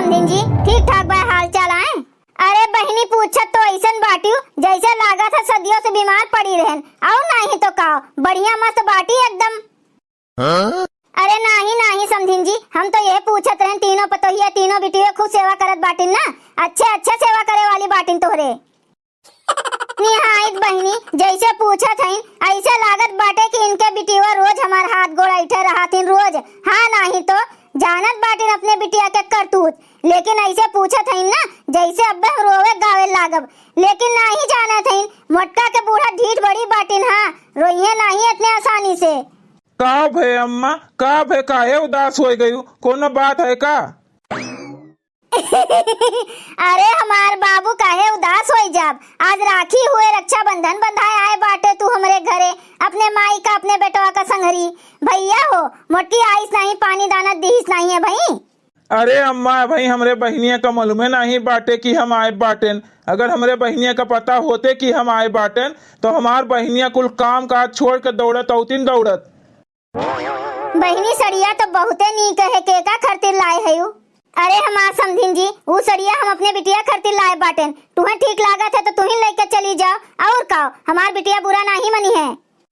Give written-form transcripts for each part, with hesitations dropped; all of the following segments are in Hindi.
समधिन जी, ठीक ठाक बा हाल चाल आए। अरे बहनी पूछत तो ऐसन बाटियो जैसे लागा था सदियों से बीमार पड़ी रहन, और नहीं तो का बढ़िया मस्त बाटी एकदम। अरे नहीं नहीं समधिन जी, हम तो ये पूछत रहन तीनों पतोहिया तीनों बिटिया खूब सेवा करत बाटिन ना, अच्छे सेवा करे वाली बाटिन तोहरे। निहायत बहनी जैसे पूछत हईन ऐसे लागत बाटे कि इनके बिटिया रोज हमार हाथ गोड़ ऐठे रहतिन रोज। हाँ नहीं तो जानत बाटिन अपने बिटिया के करतूत, लेकिन ऐसे पूछत हईन ना जैसे अब्बे हम रोवे गावे लागब, लेकिन नहीं जानत हईन मोटका के बूढ़ा ढीठ बड़ी बाटिन। हाँ रोइए नहीं इतने आसानी से। का भे अम्मा, का भे काहे उदास हो गई, कोनो बात है का? अरे हमार बाबू काहे उदास हो जाब, आज राखी हुए रक्षाबंधन बंधाए आए बाटे तू हमरे घरे अपने माई का अपने बेटवा का संगरी। भैया हो मोटकी आइस नहीं पानी दाना दीस नहीं है भाई। अरे अम्मा भाई हमरे बहनिया का मालूम नहीं बाटे कि हम आए बाटेन। अगर हमरे बहनिया का पता होते कि हम आए बाटेन तो हमार बहनिया कुल काम काज छोड़ के दौड़त औतीन दौड़त। बहनी सड़िया तो बहुते नीक है के का खरतिर लाए है। अरे हमार समधिन जी वो सड़िया हम अपने बिटिया खरतिर लाए बाटेन, तुम्हें ठीक लागत है तो तुम लेके चली जाओ और का हमार बिटिया बुरा नहीं मनी है।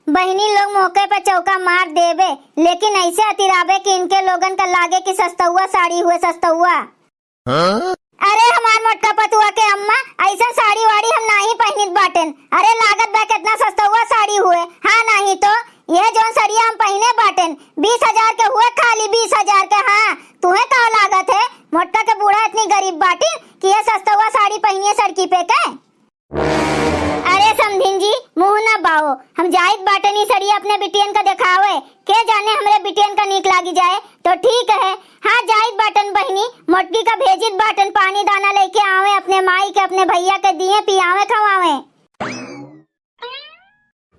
बहनी लोग मौके पर चौका मार देवे, लेकिन ऐसे अतिराबे कि इनके लोगन का लागे कि सस्ता हुआ साड़ी हुए सस्ता हुआ। अरे हमार मोटका पतुआ के अम्मा ऐसा साड़ी वाड़ी हम नहीं पहनित बाटेन। अरे लागत बा कितना सस्ता हुआ साड़ी हुए। हाँ नहीं तो यह जौन सड़िया हम पहने बाटेन 20,000 के हुए, खाली 20,000 के। हाँ तुम्हें का लागत है मोटका के बूढ़ा इतनी गरीब बाटी कि यह सस्ता हुआ साड़ी पहनिए सड़की पे के। अरे समधिन जी मुंह न बाओ, हम जाइत बाटनी सड़िया अपने बिटियन का दिखावे, के जाने हमरे बिटियन का नीक लागी जाए तो ठीक है। हाँ जाइत बाटन बहनी मोटकी का भेजित बाटन पानी दाना लेके आवे अपने माई के अपने भैया के दिए पियावे खवावे।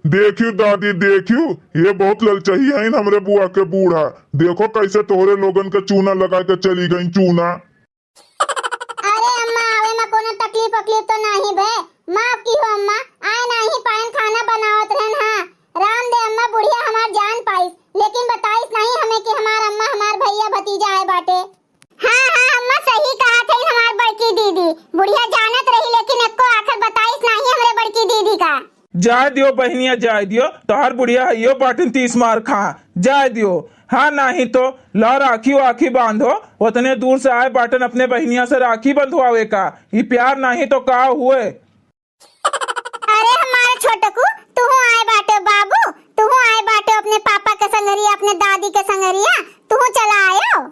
देखियो दादी देखियो, ये बहुत ललचही है हमरे बुआ के बूढ़ा। देखो कैसे तोहरे लोगन के चूना लगा के चली गई चूना। अरे अम्मा आवे में कोनो तकलीफ तो नहीं भे, माफ की हो अम्मा, आए नहीं पान खाना बनावत रहन। हाँ राम दे अम्मा बुढ़िया हमार जान पाइस, लेकिन बताइस नहीं हमें कि हमार अम्मा हमार भैया भतीजा आए बाटे। हाँ अम्मा सही कहा थे हमार बड़की दीदी, बुढ़िया जानत रही लेकिन एको आखिर बताइस नहीं हमरे बड़की दीदी का। जाए दियो बहनिया जाए दियो, तोहार बुढ़िया यो बाटिन 30 मार खा जाए दियो। हाँ नहीं तो ला राखी वाखी बांधो, उतने दूर से आए बाटन अपने बहनिया से राखी बंधवावे का, ये प्यार नहीं तो का हुए। अरे हमारे छोटकू तू आए बाटे बाबू, तू आए बाटे अपने पापा के संगरिया अपने दादी के संगरिया, तू चला आयो।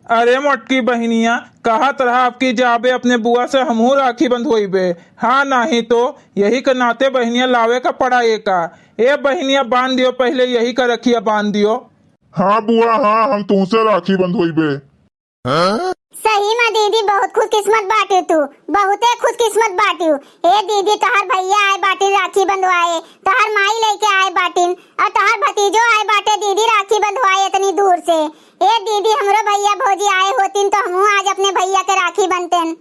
अरे मोटकी बहनिया कहा तरह आपकी जाबे अपने बुआ से हमहू राखी बंधोइबे। हाँ नहीं तो यही के नाते बहनिया लावे का पड़ा का। ए बहनिया बांध दियो, पहले यही का रखिया बांध दियो। हाँ बुआ हाँ हम तुमसे राखी बंधोइबे। सही में दीदी बहुत खुशकिस्मत बाटे तू, बहुते खुशकिस्मत बाटियो। ए दीदी तोहार भैया आए बाटिन राखी बंधवाए, तोहार माई लेके आए बाटिन और तोहार भतीजो आए बाटे दीदी राखी बंधवाए इतनी दूर से। ए दीदी हमरो भैया भौजी आए होतिन तो हमहू आज अपने भैया के राखी बनतेन।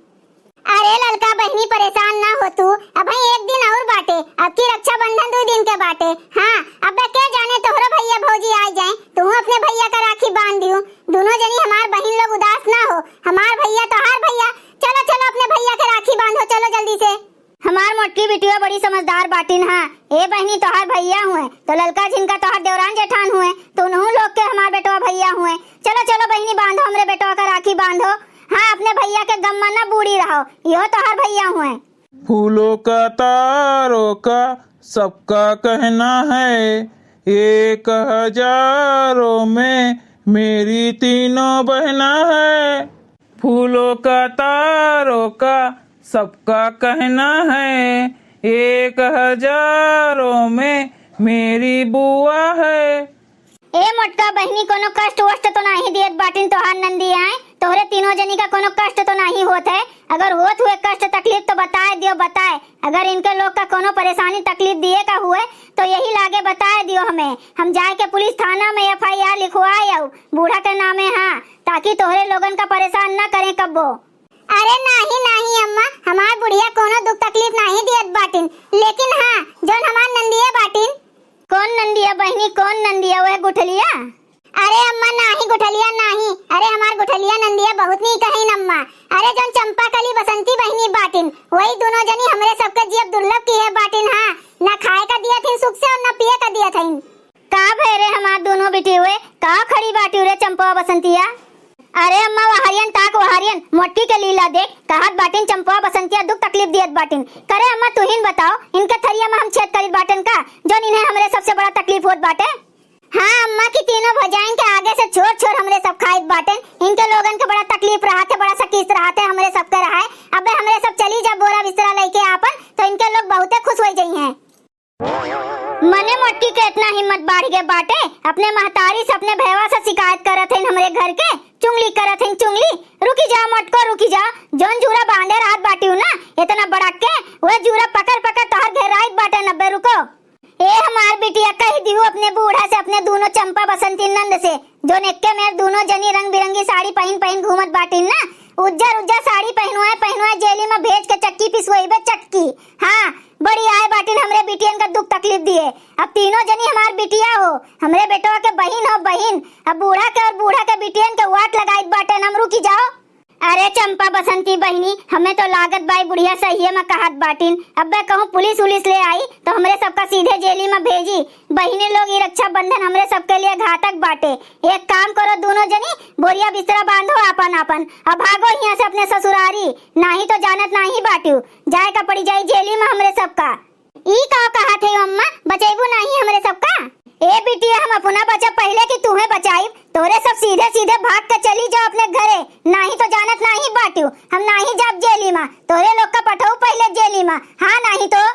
अरे ललका बहनी परेशान ना हो तू, अब एक दिन और बाटे, अब की रक्षाबंधन 2 दिन के बाटे। हाँ अब क्या जाने तोहरो भैया भौजी आ जाए, तू अपने भैया का राखी बांध दियो, दोनों जनी हमार बहन लोग उदास ना हो। हमार भैया तोहार भैया, चलो चलो अपने भैया के राखी बांधो चलो जल्दी से। हमार मोटकी बिटिया बड़ी समझदार बाटिन। हाँ ए बहनी तोहार भैया हुए तो ललका जिनका तोहार देवरान जेठान हुए तो उन्हों लोग के हमार बेटवा भैया हुए। चलो चलो बहनी बांधो हमरे बेटवा का राखी बांधो। हाँ अपने भैया के गम में न बूढ़ी रहो, यो तोहार भैया हुए। फूलों का तारों का सबका कहना है, 1,000 में मेरी तीनों बहना है। फूलों का तारों का सबका कहना है, 1,000 में मेरी बुआ है। ए मोटका बहनी कोनो कष्ट वष्ट तो नहीं दियत बाटिन तोहार नंदी आए, तोहरे तीनों जनी का कोनो कष्ट तो नहीं होत है। अगर होत हुए कष्ट तकलीफ तो बताए दियो बताए, अगर इनके लोग का कोनो परेशानी तकलीफ दिए का हुए तो यही लागे बताए दियो हमें, हम जाए के पुलिस थाना में FIR लिखवाए आऊ बूढ़ा के नामे। हाँ ताकि तोहरे लोगन का परेशान न करें कब्बो। अरे नहीं अम्मा हमार बुढ़िया कोनो दुख तकलीफ नहीं दियत बाटिन, लेकिन हाँ जौन हमार नंदिया बाटिन। कौन नंदिया बहनी कौन नंदिया वह गुठलिया? अरे अम्मा नाही गुठलिया नाही, अरे हमार गुठलिया नंदिया बहुत नहीं कहीं अम्मा। अरे जोन चंपा कली बसंती बहनी बाटिन वही दोनों जनी हमरे सबके जीव दुर्लभ की है बाटिन। हाँ, ना खाए का दिया थी सुख से और ना पिए का दिया था। का भैरे हमार दोनों बेटी हुए का खड़ी बाटी रे चंपा बसंतिया। अरे अम्मा वहारियन ताक वहारियन मोटकी के लीला देख, कहत बाटिन चंपा बसंतिया दुख तकलीफ दियत बाटिन। करे अम्मा तुहिन बताओ इनके थरिया में हम छेद करित बाटन का जोन इन्हें हमरे सबसे बड़ा तकलीफ होत बाटे। हाँ अम्मा की तीनों भजाइन के आगे से छोड़ छोड़ हमरे सब खाइत बाटन। इनके लोगन के बड़ा तकलीफ रहा थे, बड़ा सकीस रहा थे, हमरे सब के रहा है। अब हमरे सब चली जब बोरा बिस्तरा लेके आपन तो इनके लोग बहुते खुश हो जाई हैं। मने मोटकी के इतना हिम्मत बढ़ गए बाटे, अपने महतारी से अपने भैया से शिकायत करत हैं हमरे घर के, चुंगली करत हैं चुंगली। रुकी जाओ मटको रुकी जाओ, जोन जूरा बांधे रात बाटी हूँ ना इतना बड़ा के वह जूरा पकड़ पकड़ तोहर घेराइत बाटे। नब्बे रुको ए हमार बिटिया कही दिहु अपने बूढ़ा से अपने दोनों चंपा बसंती नंद से जो नेक्के में दोनों जनी रंग बिरंगी साड़ी पहन पहन घूमत बाटिन ना। उज्जर उज्जर साड़ी पहनवाए जेली में भेज के चक्की पिसवाई बे चक्की। हाँ बड़ी आए बाटिन हमरे बिटियन का दुख तकलीफ दिए। अब तीनों जनी हमार बिटिया हो, हमरे बेटवा के बहिन हो बहिन। अब बूढ़ा के और बूढ़ा के बिटियन के वाट लगाई बाटे। हम रुकी जाओ। अरे चंपा बसंती बहनी हमें तो लागत बाई बुढ़िया सही में कहत बाटिन। अब मैं कहूँ पुलिस उलिस ले आई तो हमरे सबका सीधे जेली में भेजी। बहिनी लोग ये रक्षा बंधन हमरे सबके लिए घातक बाटे। एक काम करो दोनों जनी बोरिया बिस्तरा बांधो आपन आपन, अब भागो यहाँ से अपने ससुरारी, नहीं तो जानत नहीं बाटियो जाए का पड़ी जाई जेली में हमरे सबका। ई का कहा थे अम्मा बचेबू नहीं हमरे सबका। ए बिटिया हम अपना बचा पहले कि तुम्हें बचाई, तोरे सब सीधे सीधे भाग के चली जाओ अपने घरे, नहीं तो जानत नहीं बाटियो हम नहीं जाब जेली में। तोरे लोग का पठाऊ पहले जेली में। हाँ नहीं तो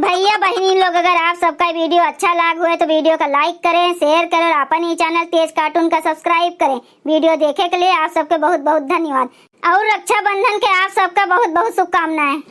भैया बहनी लोग अगर आप सबका वीडियो अच्छा लगा हुआ है तो वीडियो का लाइक करें, शेयर करें और अपन ही चैनल तेज कार्टून का सब्सक्राइब करें। वीडियो देखे के लिए आप सबके बहुत बहुत धन्यवाद और रक्षाबंधन के आप सबका बहुत बहुत शुभकामनाएं।